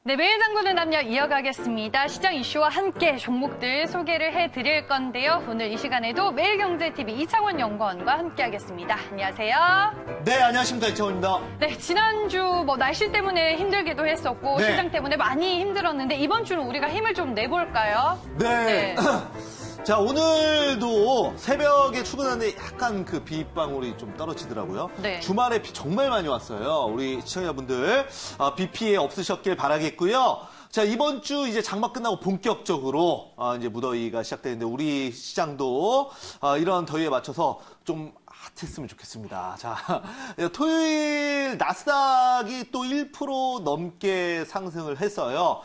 네, 매일 당구는 남녀 이어가겠습니다. 시장 이슈와 함께 종목들 소개를 해드릴 건데요. 오늘 이 시간에도 매일경제TV 이창원 연구원과 함께하겠습니다. 안녕하세요. 네, 안녕하십니까. 이창원입니다. 네, 지난주 날씨 때문에 힘들기도 했었고 네. 시장 때문에 많이 힘들었는데 이번 주는 우리가 힘을 좀 내볼까요? 네. 자, 오늘도 새벽에 출근하는데 약간 그 빗방울이 좀 떨어지더라고요. 네. 주말에 비 정말 많이 왔어요. 우리 시청자분들 비 피해 없으셨길 바라겠고요. 자, 이번 주 이제 장마 끝나고 본격적으로 이제 무더위가 시작되는데 우리 시장도 이런 더위에 맞춰서 좀 핫했으면 좋겠습니다. 자, 토요일 나스닥이 또 1% 넘게 상승을 했어요.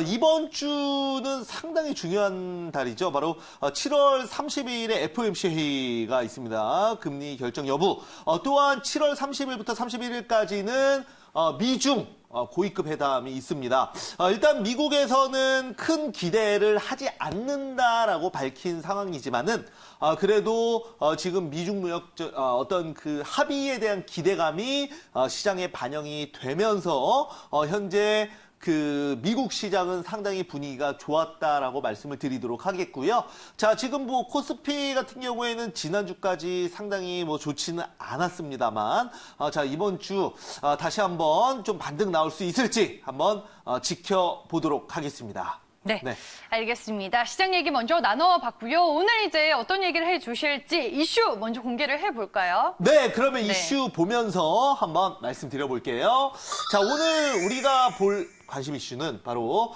이번 주는 상당히 중요한 달이죠. 바로 7월 30일에 FOMC 회의가 있습니다. 금리 결정 여부. 또한 7월 30일부터 31일까지는 미중 고위급 회담이 있습니다. 일단 미국에서는 큰 기대를 하지 않는다라고 밝힌 상황이지만은 그래도 지금 미중 무역 어떤 그 합의에 대한 기대감이 시장에 반영이 되면서 현재 그 미국 시장은 상당히 분위기가 좋았다라고 말씀을 드리도록 하겠고요. 자, 지금 뭐 코스피 같은 경우에는 지난주까지 상당히 뭐 좋지는 않았습니다만 자, 이번 주 다시 한번 좀 반등 나올 수 있을지 한번 지켜보도록 하겠습니다. 네, 알겠습니다. 시장 얘기 먼저 나눠봤고요. 오늘 이제 어떤 얘기를 해주실지 이슈 먼저 공개를 해볼까요? 네, 그러면 이슈 보면서 한번 말씀드려볼게요. 자, 오늘 우리가 볼 관심 이슈는 바로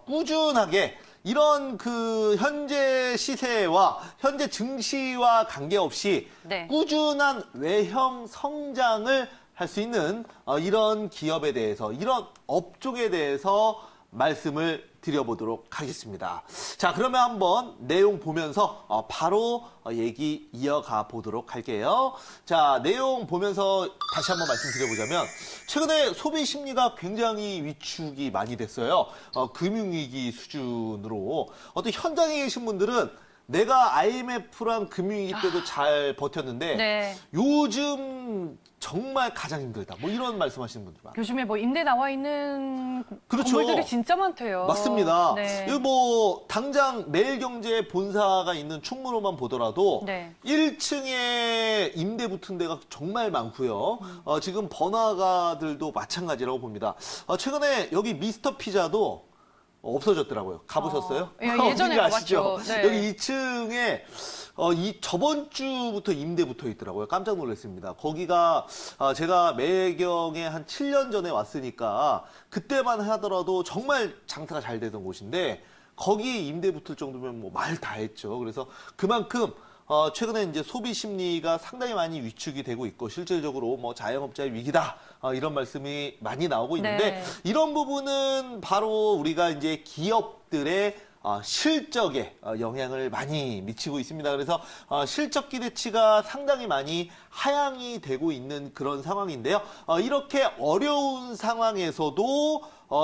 꾸준하게 이런 그 현재 시세와 현재 증시와 관계없이 꾸준한 외형 성장을 할 수 있는 이런 기업에 대해서, 이런 업종에 대해서 말씀을 드려보도록 하겠습니다. 자, 그러면 한번 내용 보면서 바로 얘기 이어가 보도록 할게요. 자, 내용 보면서 다시 한번 말씀드려보자면 최근에 소비 심리가 굉장히 위축이 많이 됐어요. 금융위기 수준으로. 어떤 현장에 계신 분들은 내가 IMF랑 금융위기 때도 잘 버텼는데 요즘 정말 가장 힘들다. 뭐 이런 말씀하시는 분들 많아요. 요즘에 뭐 임대 나와 있는 그렇죠. 건물들이 진짜 많대요. 맞습니다. 네. 여기 뭐 당장 매일경제 본사가 있는 충무로만 보더라도 1층에 임대 붙은 데가 정말 많고요. 지금 번화가들도 마찬가지라고 봅니다. 최근에 여기 미스터 피자도 없어졌더라고요. 가보셨어요? 예전에 가봤죠. 여기 2층에 저번 주부터 임대 붙어 있더라고요. 깜짝 놀랐습니다. 거기가 제가 매경에 한 7년 전에 왔으니까 그때만 하더라도 정말 장사가 잘 되던 곳인데 거기 임대 붙을 정도면 뭐 말 다 했죠. 그래서 그만큼 최근에 이제 소비 심리가 상당히 많이 위축이 되고 있고 실질적으로 뭐 자영업자의 위기다 이런 말씀이 많이 나오고 있는데 이런 부분은 바로 우리가 이제 기업들의 실적에 영향을 많이 미치고 있습니다. 그래서 실적 기대치가 상당히 많이 하향이 되고 있는 그런 상황인데요. 이렇게 어려운 상황에서도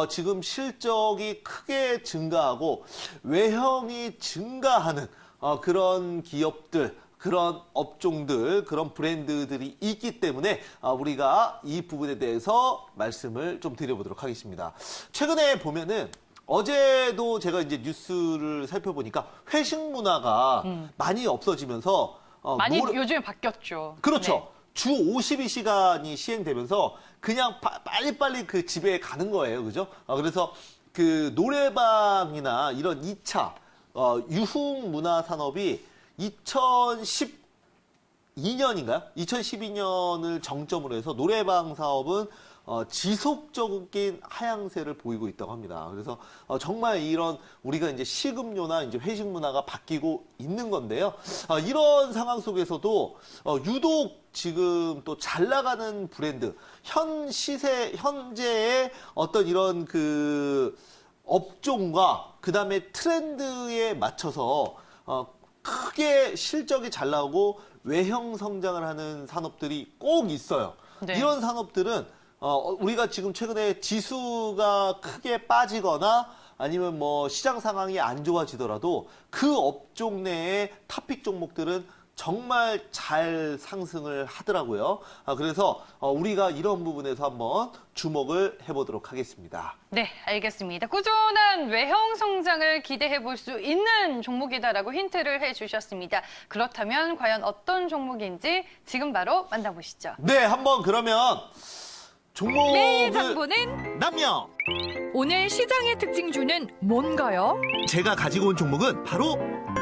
지금 실적이 크게 증가하고 외형이 증가하는 그런 기업들, 그런 업종들, 그런 브랜드들이 있기 때문에 우리가 이 부분에 대해서 말씀을 좀 드려보도록 하겠습니다. 최근에 보면은 어제도 제가 이제 뉴스를 살펴보니까 회식 문화가 많이 없어지면서 많이 요즘에 바뀌었죠. 그렇죠. 주 52시간이 시행되면서 그냥 빨리빨리 그 집에 가는 거예요. 그죠? 그래서 그 노래방이나 이런 2차 유흥 문화 산업이 2012년인가요? 2012년을 정점으로 해서 노래방 사업은 지속적인 하향세를 보이고 있다고 합니다. 그래서 정말 이런 우리가 이제 식음료나 이제 회식 문화가 바뀌고 있는 건데요. 이런 상황 속에서도 유독 지금 또 잘 나가는 브랜드, 현재의 어떤 이런 그 업종과 그다음에 트렌드에 맞춰서 크게 실적이 잘 나오고 외형 성장을 하는 산업들이 꼭 있어요. 이런 산업들은 우리가 지금 최근에 지수가 크게 빠지거나 아니면 뭐 시장 상황이 안 좋아지더라도 그 업종 내의 탑픽 종목들은 정말 잘 상승을 하더라고요. 그래서 우리가 이런 부분에서 한번 주목을 해보도록 하겠습니다. 네, 알겠습니다. 꾸준한 외형 성장을 기대해 볼 수 있는 종목이다라고 힌트를 해주셨습니다. 그렇다면 과연 어떤 종목인지 지금 바로 만나보시죠. 네, 한번 그러면 종목을 매일 장보는 남녀. 오늘 시장의 특징주는 뭔가요? 제가 가지고 온 종목은 바로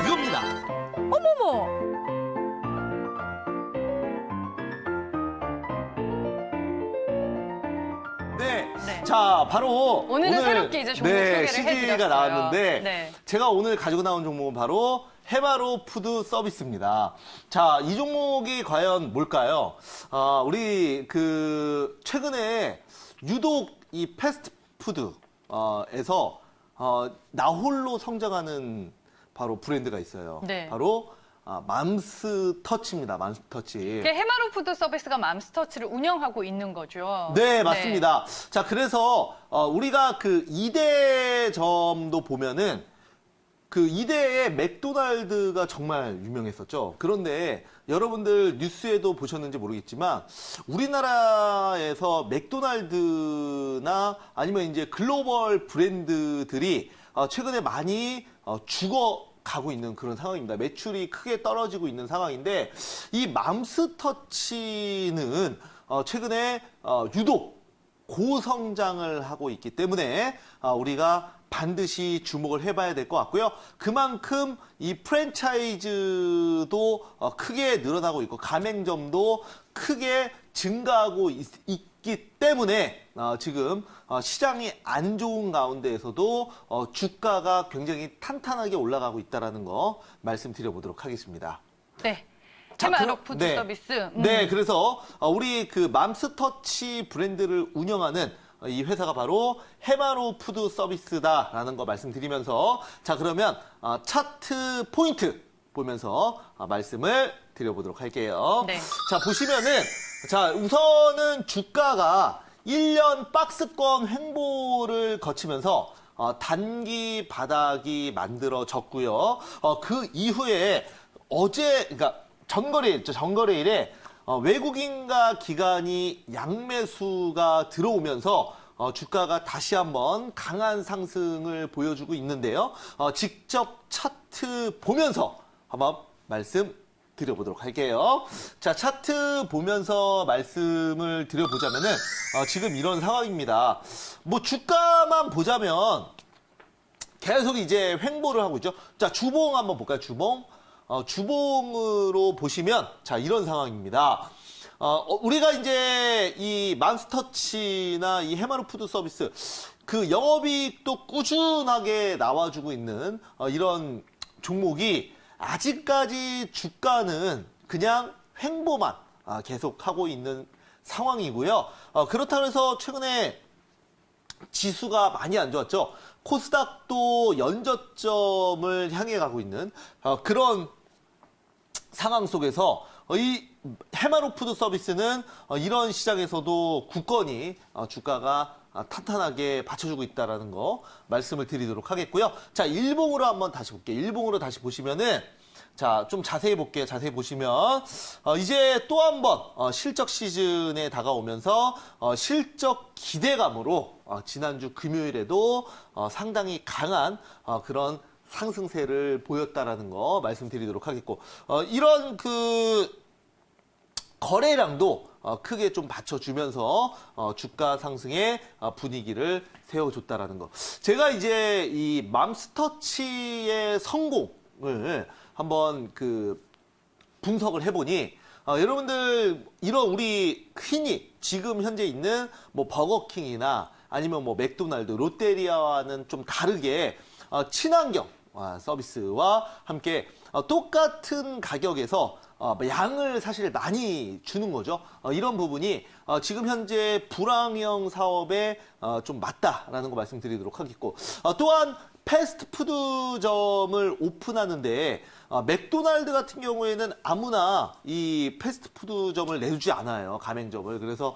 이겁니다. 어머머! 네. 자, 바로 오늘은 새롭게 이제 종목 소개를 CG가 해드렸어요. 나왔는데 네. 제가 오늘 가지고 나온 종목은 바로 해바로 푸드 서비스입니다. 자, 이 종목이 과연 뭘까요? 우리 최근에 유독 이 패스트푸드에서 나홀로 성장하는 바로 브랜드가 있어요. 네. 바로 맘스터치입니다. 맘스터치. 해마루 푸드 서비스가 맘스터치를 운영하고 있는 거죠. 네, 맞습니다. 자, 그래서 우리가 그 이대점도 보면은 그 이대에 맥도날드가 정말 유명했었죠. 그런데 여러분들 뉴스에도 보셨는지 모르겠지만 우리나라에서 맥도날드나 아니면 이제 글로벌 브랜드들이 최근에 많이 죽어가고 있는 그런 상황입니다. 매출이 크게 떨어지고 있는 상황인데 이 맘스터치는 최근에 유독 고성장을 하고 있기 때문에 우리가 반드시 주목을 해봐야 될 것 같고요. 그만큼 이 프랜차이즈도 크게 늘어나고 있고 가맹점도 크게 증가하고 있기 때문에 지금 시장이 안 좋은 가운데에서도 주가가 굉장히 탄탄하게 올라가고 있다는 거 말씀드려보도록 하겠습니다. 네. 자, 해마루 푸드 서비스. 네, 그래서 우리 그 맘스터치 브랜드를 운영하는 이 회사가 바로 해마루 푸드 서비스다라는 거 말씀드리면서 자, 그러면 차트 포인트 보면서 말씀을 드려보도록 할게요. 네. 자, 보시면은 자, 우선은 주가가 1년 박스권 횡보를 거치면서 단기 바닥이 만들어졌고요. 그 이후에 그러니까 전거래일에 외국인과 기관이 양매수가 들어오면서 주가가 다시 한번 강한 상승을 보여주고 있는데요. 직접 차트 보면서 한번 말씀드려보도록 할게요. 자, 차트 보면서 말씀을 드려보자면은 지금 이런 상황입니다. 뭐 주가만 보자면 계속 이제 횡보를 하고 있죠. 자, 주봉 한번 볼까요? 주봉. 주봉으로 보시면 자, 이런 상황입니다. 우리가 이제 이 맘스터치나 이 해마루 푸드 서비스 그 영업이익도 꾸준하게 나와주고 있는 이런 종목이 아직까지 주가는 그냥 횡보만 계속하고 있는 상황이고요. 그렇다고 해서 최근에 지수가 많이 안 좋았죠. 코스닥도 연저점을 향해 가고 있는 그런 상황 속에서 이 해마루 푸드 서비스는 이런 시장에서도 굳건히 주가가 탄탄하게 받쳐주고 있다는 거 말씀을 드리도록 하겠고요. 자, 일봉으로 한번 다시 볼게요. 일봉으로 다시 보시면은 자, 좀 자세히 볼게요. 자세히 보시면 이제 또 한 번 실적 시즌에 다가오면서 실적 기대감으로 지난주 금요일에도 상당히 강한 그런 상승세를 보였다라는 거 말씀드리도록 하겠고 이런 그 거래량도 크게 좀 받쳐주면서 주가 상승의 분위기를 세워줬다라는 거. 제가 이제 이 맘스터치의 성공을 한번 그 분석을 해보니 여러분들 이런 우리 흔히 지금 현재 있는 뭐 버거킹이나 아니면 뭐 맥도날드, 롯데리아와는 좀 다르게 친환경 서비스와 함께 똑같은 가격에서 양을 사실 많이 주는 거죠. 이런 부분이 지금 현재 불황형 사업에 좀 맞다라는 거 말씀드리도록 하겠고 또한 패스트푸드점을 오픈하는데 맥도날드 같은 경우에는 아무나 이 패스트푸드점을 내주지 않아요. 가맹점을. 그래서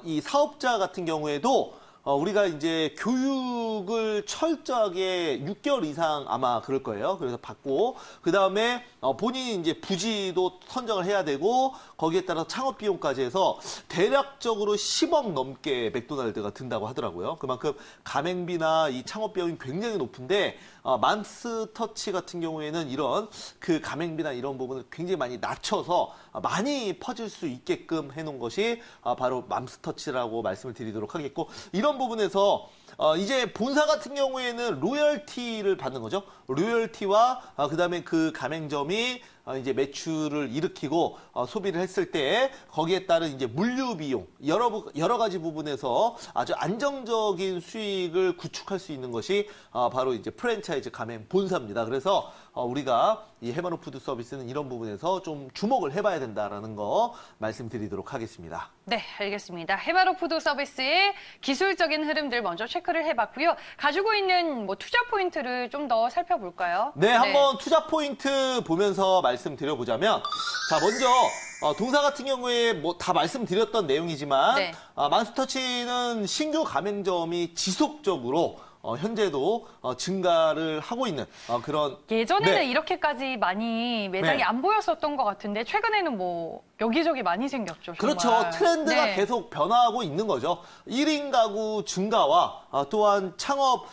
이 사업자 같은 경우에도 우리가 이제 교육을 철저하게 6개월 이상 아마 그럴 거예요. 그래서 받고, 그 다음에 본인이 이제 부지도 선정을 해야 되고, 거기에 따라서 창업 비용까지 해서 대략적으로 10억 넘게 맥도날드가 든다고 하더라고요. 그만큼 가맹비나 이 창업 비용이 굉장히 높은데, 맘스터치 같은 경우에는 이런 그 가맹비나 이런 부분을 굉장히 많이 낮춰서 많이 퍼질 수 있게끔 해놓은 것이 바로 맘스터치라고 말씀을 드리도록 하겠고, 이런 부분에서 이제 본사 같은 경우에는 로열티를 받는 거죠. 로열티와 그다음에 그 가맹점이 이제 매출을 일으키고 소비를 했을 때 거기에 따른 이제 물류 비용 여러 가지 부분에서 아주 안정적인 수익을 구축할 수 있는 것이 바로 이제 프랜차이즈 가맹 본사입니다. 그래서 우리가 이 헤바노 푸드 서비스는 이런 부분에서 좀 주목을 해봐야 된다라는 거 말씀드리도록 하겠습니다. 네, 알겠습니다. 헤바로 푸드 서비스의 기술적인 흐름들 먼저 체크를 해봤고요. 가지고 있는 뭐 투자 포인트를 좀 더 살펴볼까요? 네, 한번 투자 포인트 보면서 말씀드려보자면, 자, 먼저 동사 같은 경우에 뭐 다 말씀드렸던 내용이지만, 네. 맘스터치는 신규 가맹점이 지속적으로 현재도 증가를 하고 있는 그런. 예전에는 네. 이렇게까지 많이 매장이 네. 안 보였었던 것 같은데 최근에는 뭐 여기저기 많이 생겼죠. 정말. 그렇죠. 트렌드가 네. 계속 변화하고 있는 거죠. 1인 가구 증가와 또한 창업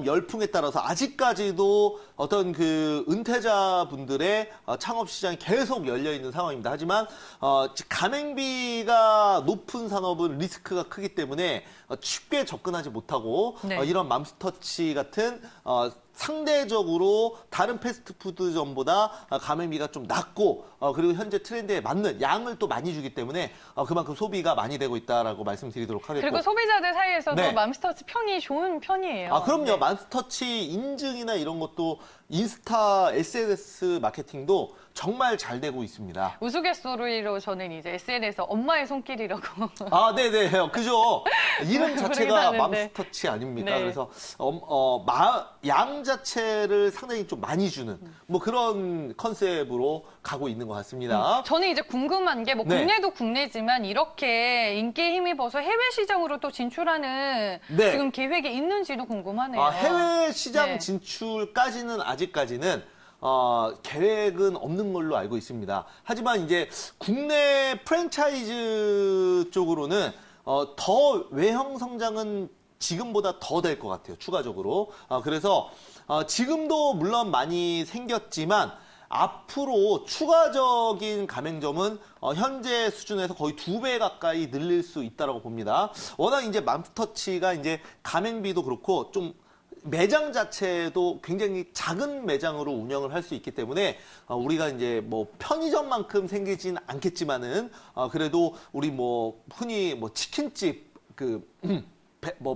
열풍에 따라서 아직까지도 어떤 그 은퇴자분들의 창업 시장이 계속 열려 있는 상황입니다. 하지만 가맹비가 높은 산업은 리스크가 크기 때문에 쉽게 접근하지 못하고 네. 이런 맘스터치 같은 상대적으로 다른 패스트푸드점보다 가맹비가 좀 낮고 그리고 현재 트렌드에 맞는 양을 또 많이 주기 때문에 그만큼 소비가 많이 되고 있다라고 말씀드리도록 하겠고. 그리고 소비자들 사이에서도 네. 맘스터치 평이 좋은 편이에요. 그럼요. 네. 맘스터치 인증이나 이런 것도 인스타 SNS 마케팅도 정말 잘 되고 있습니다. 우스갯소리로 저는 이제 SNS에서 엄마의 손길이라고. 네네. 그죠. 이름 자체가 그러긴 하는데. 맘스터치 아닙니까? 네. 그래서, 양 자체를 상당히 좀 많이 주는, 뭐 그런 컨셉으로 가고 있는 것 같습니다. 저는 이제 궁금한 게 뭐 네. 국내도 국내지만 이렇게 인기에 힘입어서 해외 시장으로 또 진출하는 네. 지금 계획이 있는지도 궁금하네요. 해외 시장 네. 진출까지는 아직까지는 계획은 없는 걸로 알고 있습니다. 하지만 이제 국내 프랜차이즈 쪽으로는 더 외형 성장은 지금보다 더 될 것 같아요. 추가적으로. 그래서 지금도 물론 많이 생겼지만 앞으로 추가적인 가맹점은 현재 수준에서 거의 2배 가까이 늘릴 수 있다고 봅니다. 워낙 이제 맘스터치가 이제 가맹비도 그렇고 좀 매장 자체도 굉장히 작은 매장으로 운영을 할 수 있기 때문에 우리가 이제 뭐 편의점만큼 생기진 않겠지만은 그래도 우리 뭐 흔히 뭐 치킨집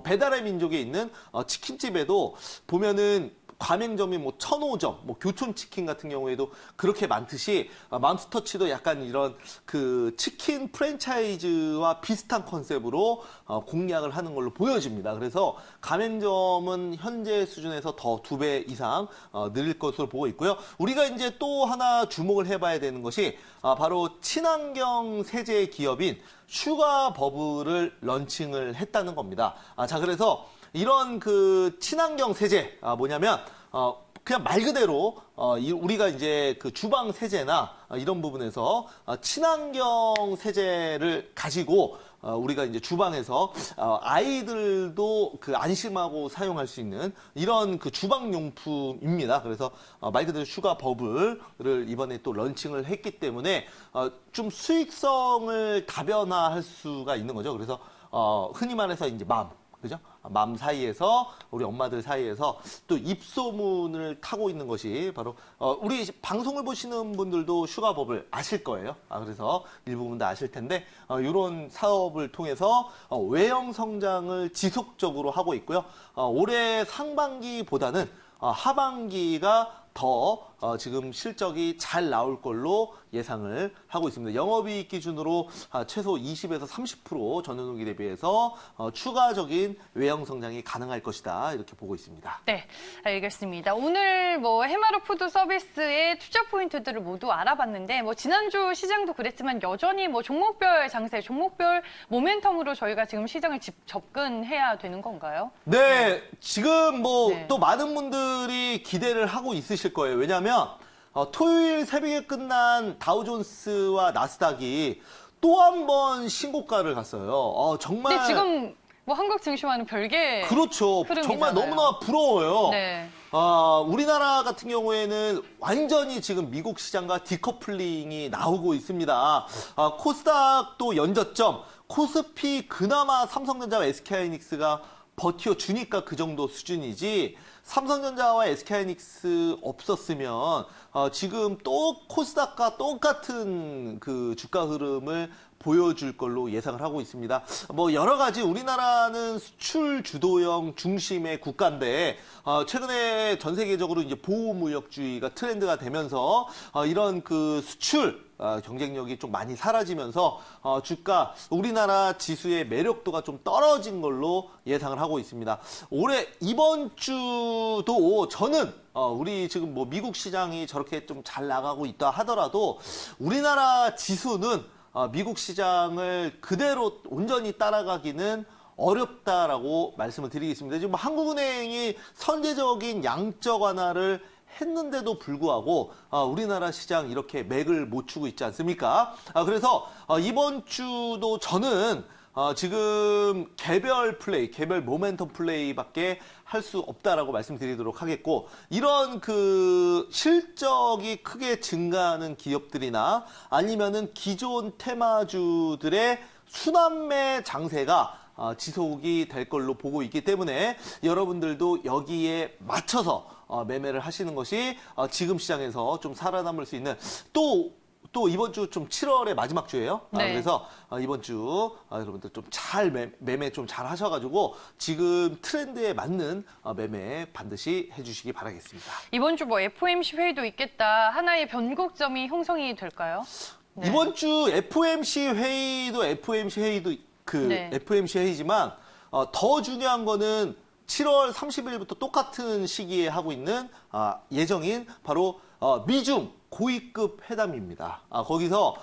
배달의 민족에 있는 치킨집에도 보면은 가맹점이 뭐 1,005점, 뭐 교촌치킨 같은 경우에도 그렇게 많듯이 맘스터치도 약간 이런 그 치킨 프랜차이즈와 비슷한 컨셉으로 공략을 하는 걸로 보여집니다. 그래서 가맹점은 현재 수준에서 더 2배 이상 늘릴 것으로 보고 있고요. 우리가 이제 또 하나 주목을 해봐야 되는 것이 바로 친환경 세제 기업인 슈가버블을 런칭을 했다는 겁니다. 자, 그래서 이런 그 친환경 세제 뭐냐면 그냥 말 그대로 우리가 이제 그 주방 세제나 이런 부분에서 친환경 세제를 가지고 우리가 이제 주방에서 아이들도 그 안심하고 사용할 수 있는 이런 그 주방용품입니다. 그래서 말 그대로 슈가 버블을 이번에 또 런칭을 했기 때문에 좀 수익성을 다변화할 수가 있는 거죠. 그래서 흔히 말해서 이제 그죠? 맘 사이에서 우리 엄마들 사이에서 또 입소문을 타고 있는 것이 바로 우리 방송을 보시는 분들도 슈가버블 아실 거예요. 그래서 일부분도 아실 텐데 이런 사업을 통해서 외형 성장을 지속적으로 하고 있고요. 올해 상반기보다는 하반기가 더 지금 실적이 잘 나올 걸로 예상을 하고 있습니다. 영업이익 기준으로 최소 20에서 30% 전년동기 대비해서 추가적인 외형 성장이 가능할 것이다. 이렇게 보고 있습니다. 네, 알겠습니다. 오늘 해마루 푸드 서비스의 투자 포인트들을 모두 알아봤는데 지난주 시장도 그랬지만 여전히 종목별 장세, 종목별 모멘텀으로 저희가 지금 시장을 접근해야 되는 건가요? 네, 지금 네. 또 많은 분들이 기대를 하고 있으실 거예요. 왜냐하면 토요일 새벽에 끝난 다우존스와 나스닥이 또 한 번 신고가를 갔어요. 정말. 근데 지금 한국 증시와는 별개 그렇죠. 흐름이잖아요. 정말 너무나 부러워요. 네. 우리나라 같은 경우에는 완전히 지금 미국 시장과 디커플링이 나오고 있습니다. 코스닥도 연저점, 코스피 그나마 삼성전자와 SK하이닉스가 버텨주니까 그 정도 수준이지, 삼성전자와 SK하이닉스 없었으면 지금 또 코스닥과 똑같은 그 주가 흐름을 보여줄 걸로 예상을 하고 있습니다. 여러 가지 우리나라는 수출 주도형 중심의 국가인데 최근에 전 세계적으로 이제 보호무역주의가 트렌드가 되면서 이런 그 수출 경쟁력이 좀 많이 사라지면서 주가 우리나라 지수의 매력도가 좀 떨어진 걸로 예상을 하고 있습니다. 올해 이번 주도 저는 우리 지금 미국 시장이 저렇게 좀 잘 나가고 있다 하더라도 우리나라 지수는 미국 시장을 그대로 온전히 따라가기는 어렵다라고 말씀을 드리겠습니다. 지금 한국은행이 선제적인 양적 완화를 했는데도 불구하고 우리나라 시장 이렇게 맥을 못 추고 있지 않습니까? 그래서 이번 주도 저는 지금 개별 플레이, 개별 모멘텀 플레이밖에 할 수 없다라고 말씀드리도록 하겠고, 이런 그 실적이 크게 증가하는 기업들이나 아니면은 기존 테마주들의 순환매 장세가 지속이 될 걸로 보고 있기 때문에 여러분들도 여기에 맞춰서 매매를 하시는 것이 지금 시장에서 좀 살아남을 수 있는, 또 이번 주 좀 7월의 마지막 주예요. 네. 그래서 이번 주 여러분들 좀 잘 매매 좀 잘 하셔가지고 지금 트렌드에 맞는 매매 반드시 해주시기 바라겠습니다. 이번 주 FOMC 회의도 있겠다. 하나의 변곡점이 형성이 될까요? 네. 이번 주 FOMC 회의도 네. FOMC 회의지만 더 중요한 거는 7월 30일부터 똑같은 시기에 하고 있는 예정인 바로 미중 고위급 회담입니다. 거기서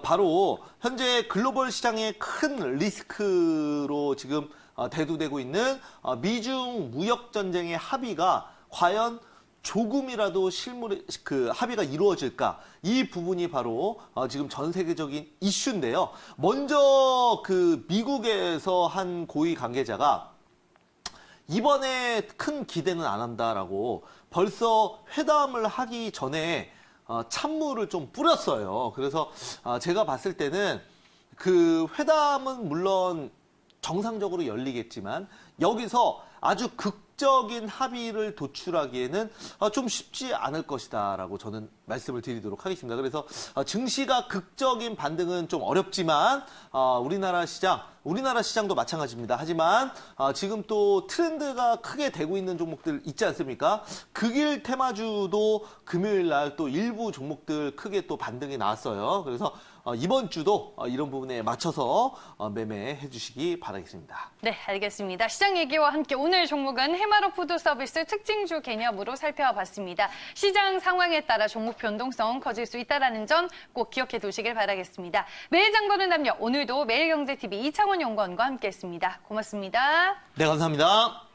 바로 현재 글로벌 시장의 큰 리스크로 지금 대두되고 있는 미중 무역 전쟁의 합의가 과연 조금이라도 합의가 이루어질까? 이 부분이 바로 지금 전 세계적인 이슈인데요. 먼저 그 미국에서 한 고위 관계자가 이번에 큰 기대는 안 한다라고 벌써 회담을 하기 전에 찬물을 좀 뿌렸어요. 그래서 제가 봤을 때는 그 회담은 물론 정상적으로 열리겠지만 여기서 아주 극적인 합의를 도출하기에는 좀 쉽지 않을 것이다라고 저는 말씀을 드리도록 하겠습니다. 그래서 증시가 극적인 반등은 좀 어렵지만 우리나라 시장도 마찬가지입니다. 하지만 지금 또 트렌드가 크게 되고 있는 종목들 있지 않습니까? 극일 테마주도 금요일 날 또 일부 종목들 크게 또 반등이 나왔어요. 그래서 이번 주도 이런 부분에 맞춰서 매매해 주시기 바라겠습니다. 네, 알겠습니다. 시장 얘기와 함께 오늘 종목은 해마루 푸드 서비스 특징주 개념으로 살펴봤습니다. 시장 상황에 따라 종목 변동성 커질 수 있다는 점 꼭 기억해 두시길 바라겠습니다. 매일 장 보는 남녀, 오늘도 매일경제TV 이창원 연구원과 함께했습니다. 고맙습니다. 네, 감사합니다.